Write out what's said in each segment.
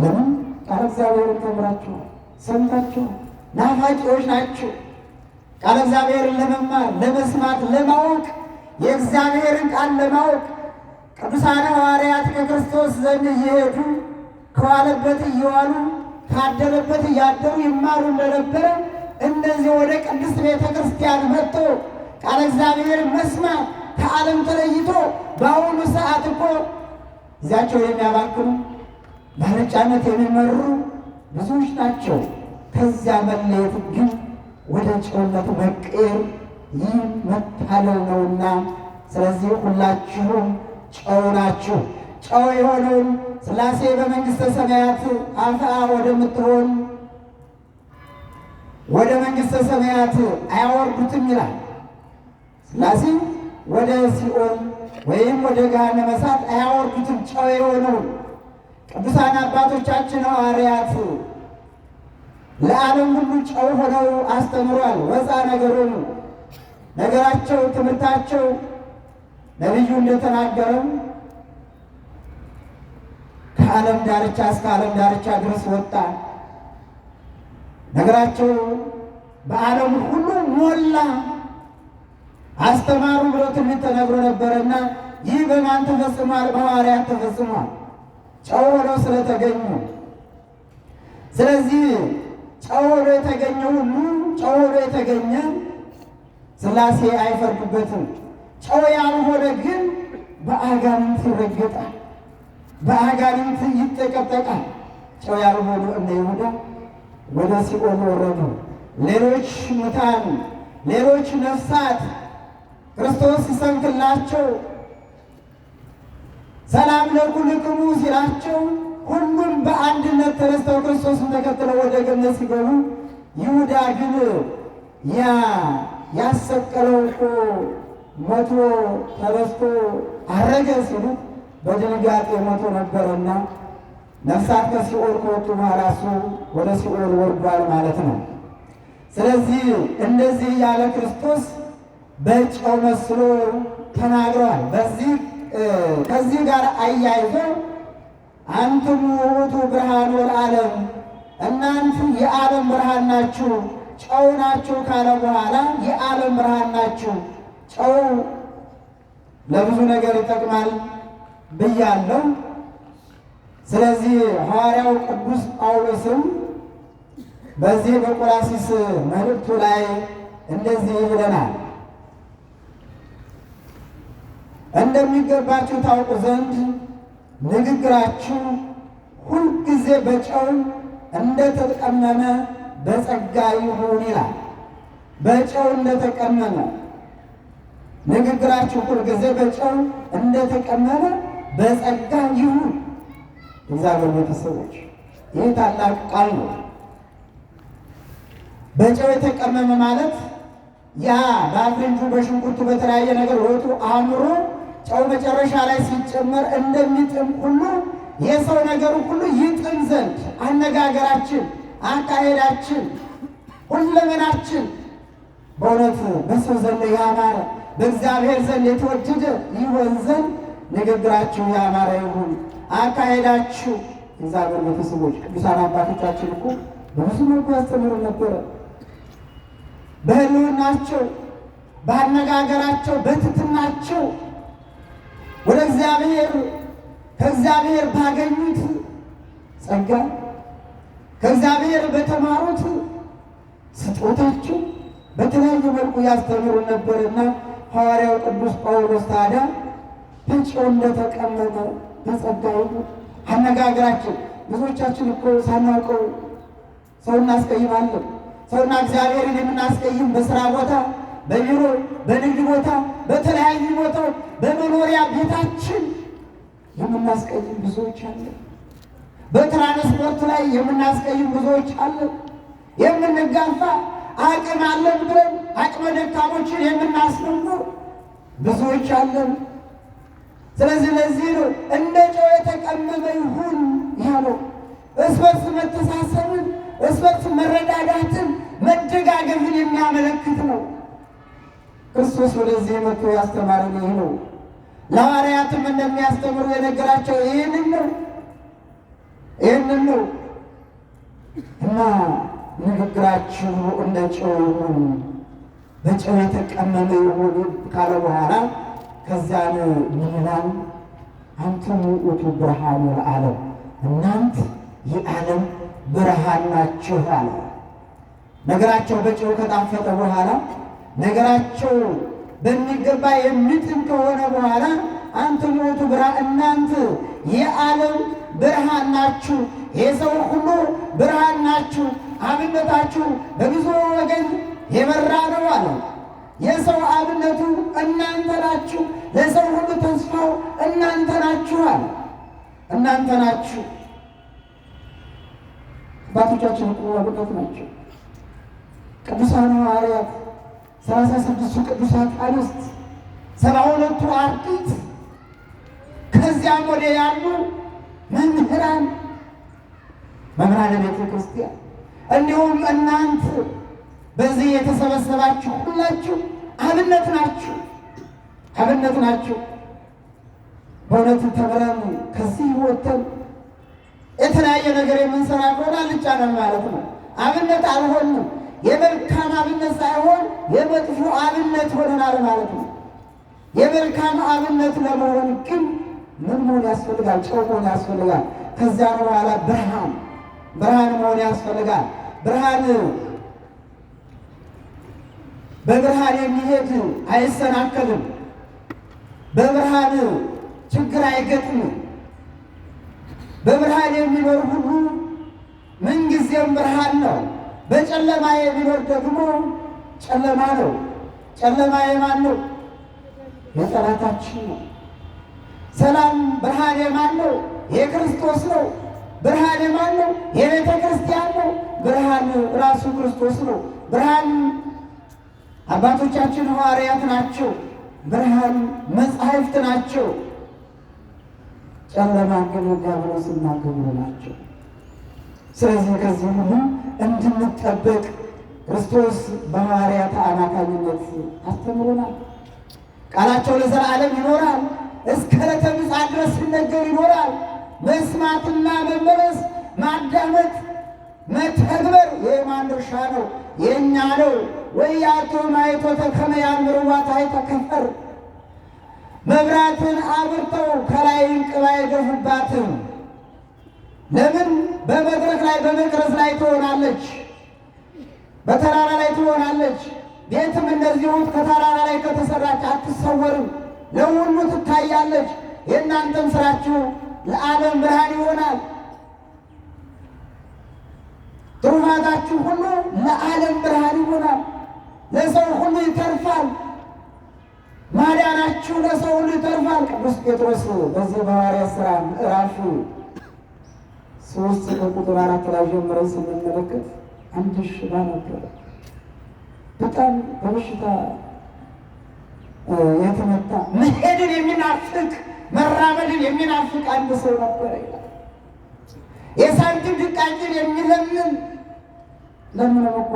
ለምን? ቃለ እግዚአብሔርን ተምራችኋል፣ ሰምታችኋል፣ ናፋቂዎች ናችሁ። ቃለ እግዚአብሔርን ለመማር ለመስማት፣ ለማወቅ የእግዚአብሔርን ቃል ለማወቅ ቅዱሳን ሐዋርያት ከክርስቶስ ዘንድ እየሄዱ ከዋለበት እየዋሉ ካደረበት እያደሩ ይማሩ እንደነበረ እንደዚህ ወደ ቅድስት ቤተ ክርስቲያን መጥቶ ቃለ እግዚአብሔር መስማት ከዓለም ተለይቶ በአሁኑ ሰዓት እኮ ጊዜያቸውን የሚያባክኑ በነጫነት የሚመሩ ብዙዎች ናቸው። ከዚያ መለየት ግን ወደ ጨውነት መቀየር ይህ መታደል ነውና፣ ስለዚህ ሁላችሁም ጨው ናችሁ። ጨው የሆነውን ሥላሴ በመንግሥተ ሰማያት አፍአ ወደምትሆን ወደ መንግሥተ ሰማያት አያወርዱትም ይላል። ሥላሴ ወደ ሲኦል ወይም ወደ ገሃነመ እሳት አያወርዱትም። ጨው የሆነውን ቅዱሳን አባቶቻችን ሐዋርያት ለዓለም ሁሉ ጨው ሆነው አስተምሯል። ወፃ ነገሮሙ ነገራቸው፣ ትምህርታቸው ነቢዩ እንደተናገረው ከዓለም ዳርቻ እስከ ዓለም ዳርቻ ድረስ ወጣ። ነገራቸው በዓለም ሁሉ ሞላ። አስተማሩ ብሎ ትንቢት ተነግሮ ነበረና ይህ በማን ተፈጽሟል? በሐዋርያት ተፈጽሟል። ጨው ሆነው ስለተገኙ። ስለዚህ ጨው ሆኖ የተገኘ ሁሉ ጨው ሆኖ የተገኘ ሥላሴ አይፈርዱበትም። ጨው ያልሆነ ግን በአጋንንት ይረገጣል፣ በአጋንንት ይጠቀጠቃል። ጨው ያልሆኑ እነ ይሁዳ ወደ ሲኦል ወረዱ። ሌሎች ሙታን፣ ሌሎች ነፍሳት ክርስቶስ ሲሰብክላቸው ሰላም ለኩልክሙ ሲላቸው ሁሉም በአንድነት ተነስተው ክርስቶስን ተከትለው ወደ ገነት ሲገቡ፣ ይሁዳ ግን ያሰቀለው እኮ ሞቶ ተነስቶ አረገ ሲሉ በድንጋጤ ሞቶ ነበርና ነፍሳት ከሲኦል ከወጡ በኋላ እሱ ወደ ሲኦል ወርዷል ማለት ነው። ስለዚህ እንደዚህ ያለ ክርስቶስ በጨው መስሎ ተናግረዋል። ከዚህ ጋር አያይዞ አንትሙ ውእቱ ብርሃን ወለዓለም፣ እናንተ የዓለም ብርሃን ናችሁ፣ ጨው ናችሁ ካለ በኋላ የዓለም ብርሃን ናችሁ። ጨው ለብዙ ነገር ይጠቅማል ብያለሁ። ስለዚህ ሐዋርያው ቅዱስ ጳውሎስም በዚህ በቆላስይስ መልእክቱ ላይ እንደዚህ ይለናል። እንደሚገባችሁ ታውቁ ዘንድ ንግግራችሁ ሁልጊዜ በጨው እንደተቀመመ በጸጋ ይሁን ይላል። በጨው እንደተቀመመ ንግግራችሁ ሁልጊዜ በጨው እንደተቀመመ በጸጋ ይሁን። እግዚአብሔር ቤተሰቦች ይህ ታላቅ ቃል ነው። በጨው የተቀመመ ማለት ያ በአፍንጩ በሽንኩርቱ በተለያየ ነገር ወጡ አምሮ ጨው መጨረሻ ላይ ሲጨመር እንደሚጥም ሁሉ የሰው ነገሩ ሁሉ ይጥም ዘንድ አነጋገራችን፣ አካሄዳችን፣ ሁለመናችን በእውነት በሰው ዘንድ ያማረ በእግዚአብሔር ዘንድ የተወደደ ይሆን ዘንድ ንግግራችሁ ያማረ ይሁን። አካሄዳችሁ እግዚአብሔር ቤተሰቦች ቅዱሳን አባቶቻችን እኮ በብዙ መልኩ ያስተምሩ ነበረ። በሕልውናቸው፣ በአነጋገራቸው፣ በትሕትናቸው ወደ እግዚአብሔር ከእግዚአብሔር ባገኙት ጸጋ ከእግዚአብሔር በተማሩት ስጦታቸው በተለያየ መልኩ ያስተምሩ ነበርና ሐዋርያው ቅዱስ ጳውሎስ ታዲያ በጨው እንደተቀመመ በጸጋ ይሁን አነጋገራችን። ብዙዎቻችን እኮ ሳናውቀው ሰው እናስቀይማለን። ሰውና እግዚአብሔርን የምናስቀይም በስራ ቦታ፣ በቢሮ፣ በንግድ ቦታ፣ በተለያዩ ቦታዎች፣ በመኖሪያ ቤታችን የምናስቀይም ብዙዎች አለን። በትራንስፖርት ላይ የምናስቀይም ብዙዎች አለን። የምንጋፋ አቅም አለን ብለን አቅመ ደካሞችን የምናስነውር ብዙዎች አለን። ስለዚህ ለዚህ ነው እንደ ጨው የተቀመመ ይሁን ያለው። እርስ በርስ መተሳሰብን፣ እርስ በርስ መረዳዳትን፣ መደጋገፍን የሚያመለክት ነው። ክርስቶስ ወደዚህ መጥቶ ያስተማረን ይህ ነው። ለሐዋርያትም እንደሚያስተምሩ የነገራቸው ይህንን ነው። ቃልና ንግግራችሁ እንደ ጨው ይሁን፣ በጨው የተቀመመ ይሁን ካለ በኋላ ከዚያን ምን ይላል? አንትሙ ውእቱ ብርሃኑ ለዓለም፣ እናንት የዓለም ብርሃን ናችሁ አለ። ነገራቸው በጨው ከጣፈጠ በኋላ ነገራቸው በሚገባ የሚጥም ከሆነ በኋላ አንትሙ ውእቱ ብርሃን፣ እናንት የዓለም ብርሃን ናችሁ፣ የሰው ሁሉ ብርሃን ናችሁ፣ አብነታችሁ በብዙ ወገን የበራ ነው አለ። የሰው አብነቱ እናንተ ናችሁ፣ ለሰው ሁሉ ተስፋው እናንተ ናችሁ አለ። እናንተ ናችሁ። አባቶቻችን እኮ አብነት ናቸው። ቅዱሳን ሐዋርያት 36ቱ ቅዱሳት አንስት 72ቱ አርድእት ከዚያም ወደ ያሉ መምህራን መምህራነ ቤተ ክርስቲያን እንዲሁም እናንተ በዚህ የተሰበሰባችሁ ሁላችሁ አብነት ናችሁ፣ አብነት ናችሁ። በእውነቱ ተምረን ከዚህ ወጥተን የተለያየ ነገር የምንሰራ ከሆነ አልጫነን ማለት ነው። አብነት አልሆንም። የመልካም አብነት ሳይሆን የመጥፎ አብነት ሆነናል ማለት ነው። የመልካም አብነት ለመሆን ግን ምን መሆን ያስፈልጋል? ጨው መሆን ያስፈልጋል። ከዚያ በኋላ ብርሃን መሆን ያስፈልጋል። ብርሃን በብርሃን የሚሄድ አይሰናከልም። በብርሃን ችግር አይገጥምም። በብርሃን የሚኖር ሁሉ ምንጊዜም ብርሃን ነው። በጨለማ የሚኖር ደግሞ ጨለማ ነው። ጨለማ የማን ነው? የጠላታችን ነው። ሰላም ብርሃን የማን ነው? የክርስቶስ ነው። ብርሃን የማን ነው? የቤተ ክርስቲያን ነው። ብርሃን ራሱ ክርስቶስ ነው። ብርሃን አባቶቻችን ሐዋርያት ናቸው። ብርሃን መጻሕፍት ናቸው። ጨለማ ግን ዲያብሎስና ግብሩ ናቸው። ስለዚህ ከዚህ ሁሉ እንድንጠበቅ ክርስቶስ በሐዋርያት አማካኝነት አስተምሮናል። ቃላቸው ለዘላለም ይኖራል። እስከ ዕለተ ምጽአት ድረስ ሲነገር ይኖራል። መስማትና መመለስ፣ ማዳመጥ፣ መተግበር የማን ድርሻ ነው? የእኛ ነው። ወያቶ ማየቶተ ከመ ያምርዋ ታሕተ ከፈር፣ መብራትን አብርተው ከላይ እንቅብ አይደፉባትም። ለምን? በመድረክ ላይ በመቅረዝ ላይ ትሆናለች፣ በተራራ ላይ ትሆናለች። ቤትም እንደዚሁ ከተራራ ላይ ከተሰራች አትሰወርም፣ ለሁሉ ትታያለች። የእናንተም ስራችሁ ለዓለም ብርሃን ይሆናል። ትሩፋታችሁ ሁሉ ለዓለም ብርሃን ይሆናል፣ ለሰው ሁሉ ይተርፋል። ማዳናችሁ ለሰው ሁሉ ይተርፋል። ቅዱስ ጴጥሮስ በዚህ በሐዋርያት ሥራ ምዕራፍ 3 ከቁጥር 4 ላይ ጀምረን ስንመለከት አንድ ሽባ ነበረ። በጣም በበሽታ የተመታ መሄድን የሚናፍቅ መራመድን የሚናፍቅ አንድ ሰው ነበረ ይላል። የሳንቲም ድቃቄን የሚለምን ለምን እኮ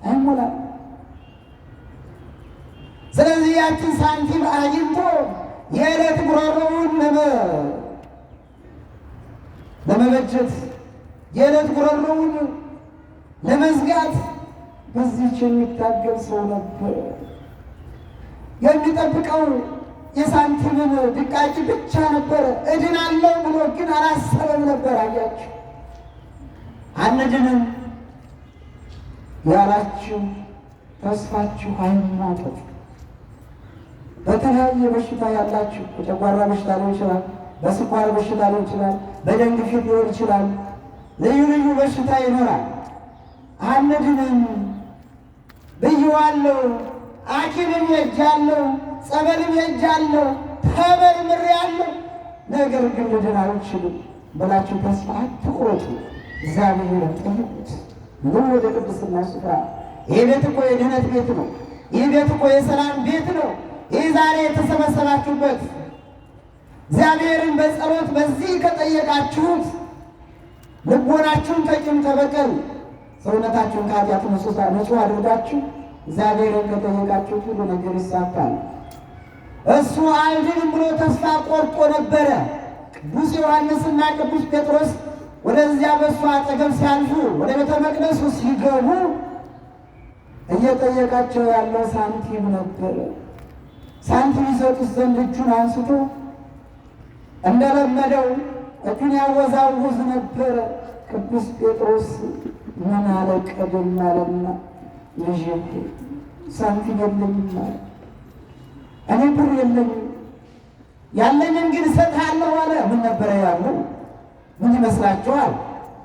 አይሞላም። ስለዚህ ያችን ሳንቲም አግኝቶ የዕለት ጉሮሮውን ለመበጀት የዕለት ጉሮሮውን ለመዝጋት በዚህች የሚታገል ሰው ነበር። የሚጠብቀው የሳንቲምን ድቃቂ ብቻ ነበረ። እድናለሁ ብሎ ግን አላሰበም ነበር። አያችሁ፣ አንድንም ያላችሁ ተስፋችሁ አይሟጠጥ። በተለያየ በሽታ ያላችሁ፣ በጨጓራ በሽታ ሊሆን ይችላል፣ በስኳር በሽታ ሊሆን ይችላል፣ በደም ግፊት ሊሆን ይችላል። ልዩ ልዩ በሽታ ይኖራል። አንድንም ብዬዋለሁ፣ ሐኪምም ሄጃለሁ፣ ጸበልም ሄጃለሁ፣ ተመርምሬአለሁ፣ ነገር ግን ልድን አልችልም ብላችሁ ተስፋ አትቁረጡ። እግዚአብሔርን ጠይቁት። ኑ ወደ ቅድስና ስፍራ። ይህ ቤት እኮ የድኅነት ቤት ነው። ይህ ቤት እኮ የሰላም ቤት ነው። ይህ ዛሬ የተሰበሰባችሁበት እግዚአብሔርን በጸሎት በዚህ ከጠየቃችሁት ልቦናችሁን ከቂም ከበቀል ሰውነታችሁን ከኃጢአት ንጹሕ አድርጋችሁ እግዚአብሔርን ከጠየቃችሁት ሁሉ ነገር ይሳካል። እሱ አልድንም ብሎ ተስፋ ቆርጦ ነበረ። ቅዱስ ዮሐንስና ቅዱስ ጴጥሮስ ወደ ወደዚያ በእሱ አጠገብ ሲያልፉ ወደ ቤተ መቅደሱ ሲገቡ እየጠየቃቸው ያለው ሳንቲም ነበረ። ሳንቲም ይሰጡት ዘንድ እጁን አንስቶ እንደለመደው እጁን ያወዛውዝ ነበረ። ቅዱስ ጴጥሮስ ምን አለ? ቀደም አለና ልጄ ሳንቲም የለኝም አለ። እኔ ብር የለኝም፣ ያለኝን ግን እሰጥሃለሁ አለ። ምን ነበረ ያለው? ምን ይመስላችኋል?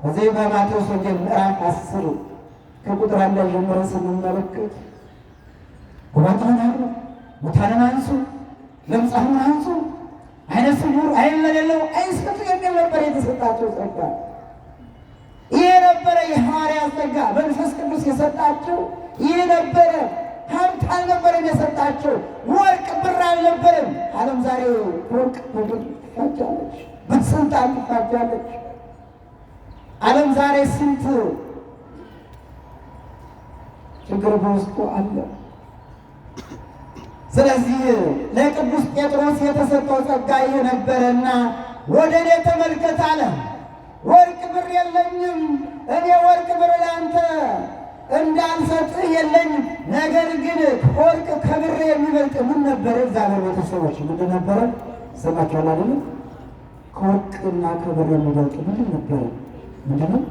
በዚህ በማቴዎስ ወንጌል ምዕራፍ 10 ከቁጥር 1 ጀምረን ስንመለከት ጉባኤውን አሉ፣ ሙታንን አንሱ፣ ለምጻሙን አንሱ፣ ዓይነ ስውር ዓይን ለሌለው ዓይን ስጡ የሚል ነበር የተሰጣቸው ጸጋ። ይህ ነበረ የሐዋርያት ጸጋ። መንፈስ ቅዱስ የሰጣቸው ይህ ነበረ። ሀብት አልነበረም የሰጣቸው፣ ወርቅ ብር አልነበረም። ዓለም ዛሬ ወርቅ በብር ትፋጃለች፣ በስልጣን ትፋጃለች። ዓለም ዛሬ ስንት ችግር በውስጡ አለ። ስለዚህ ለቅዱስ ጴጥሮስ የተሰጠው ጸጋ ይህ ነበረና ወደ እኔ ተመልከት አለ። ወርቅ ብር የለኝም፣ እኔ ወርቅ ብር ለአንተ እንዳልሰጥህ የለኝም። ነገር ግን ከወርቅ ከብር የሚበልጥ ምን ነበረ? እግዚአብሔር ቤተሰቦች ምንድን ነበረ? ሰማችኋል አይደል? ከወርቅና ከብር የሚበልጥ ምንድን ነበረ? ምንድን ነው?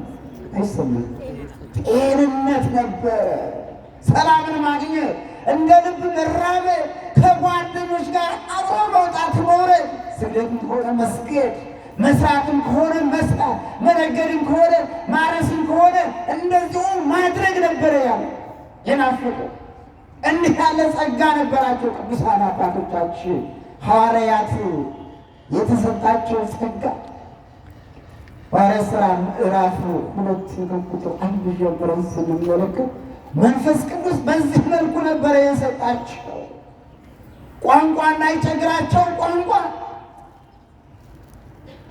አይሰማም። ጤንነት ነበረ፣ ሰላምን ማግኘት፣ እንደ ልብ መራመድ፣ ከጓደኞች ጋር አብሮ መውጣት መውረድ፣ ስግደትም ከሆነ መስገድ፣ መስራትም ከሆነ መስራት፣ መነገድም ከሆነ ማረስም ከሆነ እንደዚሁ ማድረግ ነበረ ያለ የናፈቀው። እንዲህ ያለ ጸጋ ነበራቸው ቅዱሳን አባቶቻችን ሐዋርያት የተሰጣቸው ጸጋ። ሐዋርያት ሥራ ምዕራፍ 2 ቁጥር 1 ጀምረን ስንመለከት መንፈስ ቅዱስ በዚህ መልኩ ነበረ የሰጣቸው። ቋንቋ እንዳይቸግራቸው ቋንቋ፣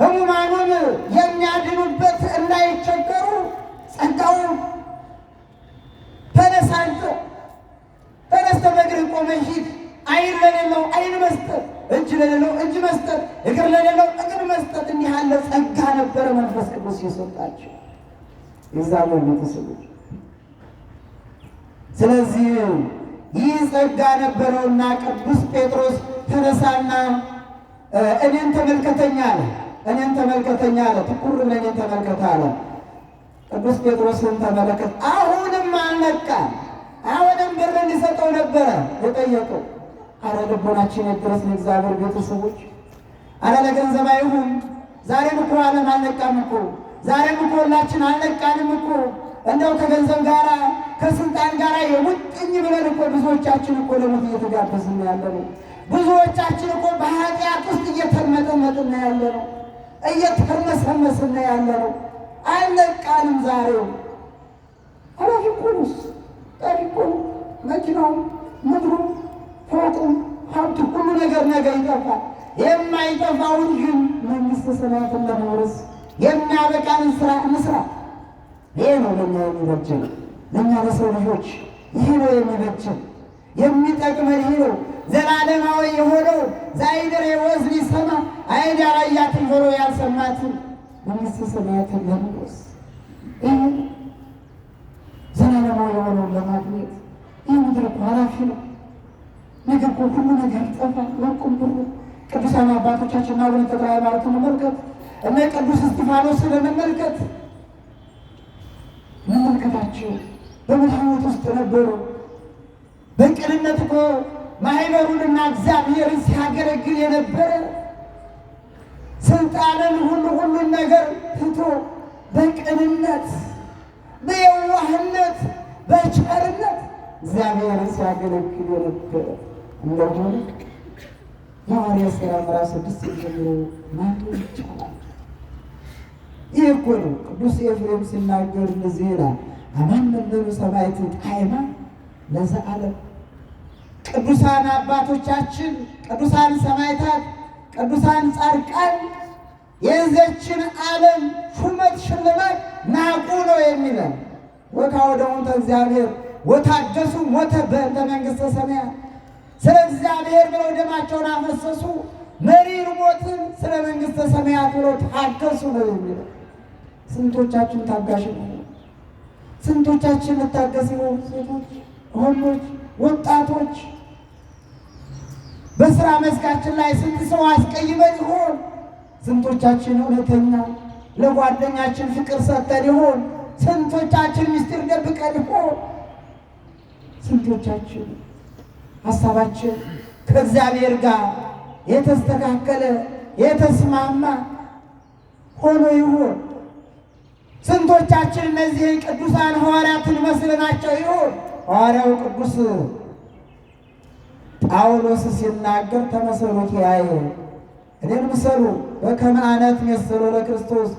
ሕሙማኑን የሚያድኑበት እንዳይቸገሩ ጸጋውን ተነስተህ በእግርህ ቆመህ ሂድ። ዓይን ለሌለው ዓይን መስጠት፣ እጅ ለሌለው እጅ መስጠት፣ እግር ለሌለው እግር መስጠት፣ እንዲህ ያለ ጸጋ ነበረ መንፈስ ቅዱስ የሰጣቸው የእግዚአብሔር ቤተሰቦች። ስለዚህ ይህ ጸጋ ነበረውና ቅዱስ ጴጥሮስ ተነሳና እኔን ተመልከተኝ አለ። እኔን ተመልከተኝ አለ። ትኩር ብለህ እኔን ተመልከት አለ። ቅዱስ ጴጥሮስን ተመለከት። አሁንም አልነቃም። አሁንም ብር እንዲሰጠው ነበረ የጠየቀው። አረ ልቦናችን የድረስ ለእግዚአብሔር ቤተሰቦች፣ አረ ለገንዘብ አይሁን። ዛሬም እኮ ዓለም አልነቃም እኮ። ዛሬም እኮ ሁላችን አልነቃንም እኮ። እንደው ከገንዘብ ጋር ከስልጣን ጋር የሙጥኝ ብለን እኮ ብዙዎቻችን እኮ ለሞት እየተጋበዝን ያለ ነው። ብዙዎቻችን እኮ በኃጢአት ውስጥ እየተርመጠመጥን ያለ ነው፣ እየተርመሰመስን ያለ ነው። አልነቃንም። ዛሬው አላፊ እኮ ነው፣ ጠፊ እኮ ነው። መኪናው፣ ምድሩ፣ ፎቁ፣ ሀብቱ፣ ሁሉ ነገር ነገ ይጠፋል። የማይጠፋውን ግን መንግሥተ ሰማያትን ለመውረስ የሚያበቃንን ስራ እንስራ። ይሄ ነው ለእኛ የሚበጀን፣ ለእኛ ለሰው ልጆች ይሄ ነው የሚበጀን፣ የሚጠቅመን ይሄ ነው። ዘላለማዊ የሆነው ዛይደር የወዝን ይሰማ አይድ ያላያትን ጆሮ ያልሰማትን መንግሥተ ሰማያትን ለመውረስ ይህ ዘላለማዊ የሆነውን ለማግኘት ይህ ምድር እኮ ኃላፊ ነው። ነገ እኮ ሁሉ ነገር ይጠፋል። ወርቁም ብሩ ቅዱሳን አባቶቻችንና አቡነ ተክለ ሃይማኖትን መመልከት፣ እነ ቅዱስ እስጢፋኖስን መመልከት መመልከታቸው በምን ሕይወት ውስጥ ነበሩ? በቅንነት እኮ ማህበሩንና እግዚአብሔርን ሲያገለግል የነበረ ስልጣንን ሁሉን ነገር ትቶ በቅንነት በየዋህነት በቸርነት እግዚአብሔርን ሲያገለግል የነበረ እንደሆነ የሐዋርያት ሥራ ምዕራፍ 6 ጀምሮ ማግኘት ይቻላል። ይህ እኮ ነው ቅዱስ ኤፍሬም ሲናገር እንደዚህ ይላል፣ አማን መንበሩ ሰማዕት ጣዕማ ለዘዓለም። ቅዱሳን አባቶቻችን፣ ቅዱሳን ሰማዕታት፣ ቅዱሳን ጻድቃን የዚችን ዓለም ሹመት ሽልማት ናቁ ነው የሚለን። ወካወደሙተ እግዚአብሔር ወታገሱ ሞተ በእንተ መንግሥተ ሰማያት። ስለ እግዚአብሔር ብለው ደማቸውን አፈሰሱ፣ መሪር ሞትን ስለ መንግሥተ ሰማያት ብለው ታገሱ ነው የሚለው። ስንቶቻችን ታጋሽ ነው? ስንቶቻችን ታገስ ነው? ሴቶች፣ ወንዶች፣ ወጣቶች በስራ መስካችን ላይ ስንት ሰው አስቀይመን ይሆን? ስንቶቻችን እውነተኛ ለጓደኛችን ፍቅር ሰጥተን ይሆን? ስንቶቻችን ምስጢር ደብቀን ይሆን? ስንቶቻችን ሀሳባችን ከእግዚአብሔር ጋር የተስተካከለ የተስማማ ሆኖ ይሆን? ስንቶቻችን እነዚህ ቅዱሳን ሐዋርያትን መስለናቸው ይሆን? ሐዋርያው ቅዱስ ጳውሎስ ሲናገር ተመሰሉት ያየ እኔን ምሰሉ በከመ አነ እትሜሰሎ ለክርስቶስ፣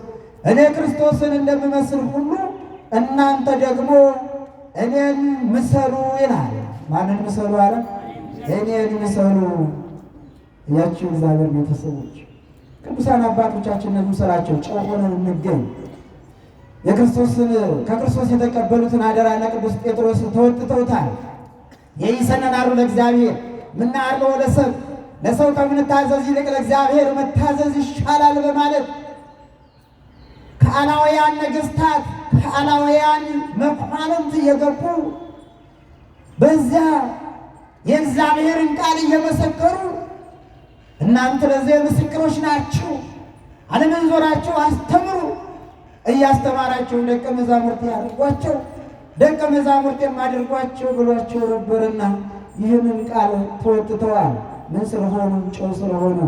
እኔ ክርስቶስን እንደምመስል ሁሉ እናንተ ደግሞ እኔን ምሰሉ ይላል። ማንን ምሰሉ አለ? እኔን ምሰሉ። ያቺው እግዚአብሔር ቤተሰቦች ቅዱሳን አባቶቻችን ምሰላቸው ጨው ሆነን እንገኝ። ከክርስቶስ የተቀበሉትን አደራና ቅዱስ ጴጥሮስ ተወጥተውታል። የይሰነናሩ ለእግዚአብሔር ምናርለው ለሰብ ለሰው ከምንታዘዝ ይልቅ ለእግዚአብሔር መታዘዝ ይሻላል በማለት ከአላውያን ነገሥታት ከአላውያን መኳንንት እየገቡ በዚያ የእግዚአብሔርን ቃል እየመሰከሩ እናንተ ለዚህ ምስክሮች ናችሁ፣ ዓለምን ዞራችሁ አስተምሩ እያስተማራቸው ደቀ መዛሙርት ያድርጓቸው ደቀ መዛሙርት የማድርጓቸው ብሏቸው ነበርና ይህንን ቃል ተወጥተዋል። ምን ስለሆኑ? ጨው ስለሆኑ።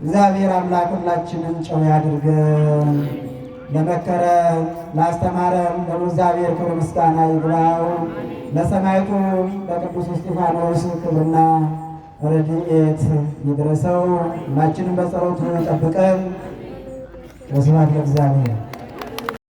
እግዚአብሔር አምላክ ሁላችንን ጨው ያድርገን። ለመከረን ላስተማረን ለእግዚአብሔር ክብር ምስጋና ይግባው። ለሰማዕቱ ለቅዱስ እስጢፋኖስ ክብርና ረድኤት ይድረሰው። ሁላችንም በጸሎቱ ይጠብቀን። ወስብሐት ለእግዚአብሔር።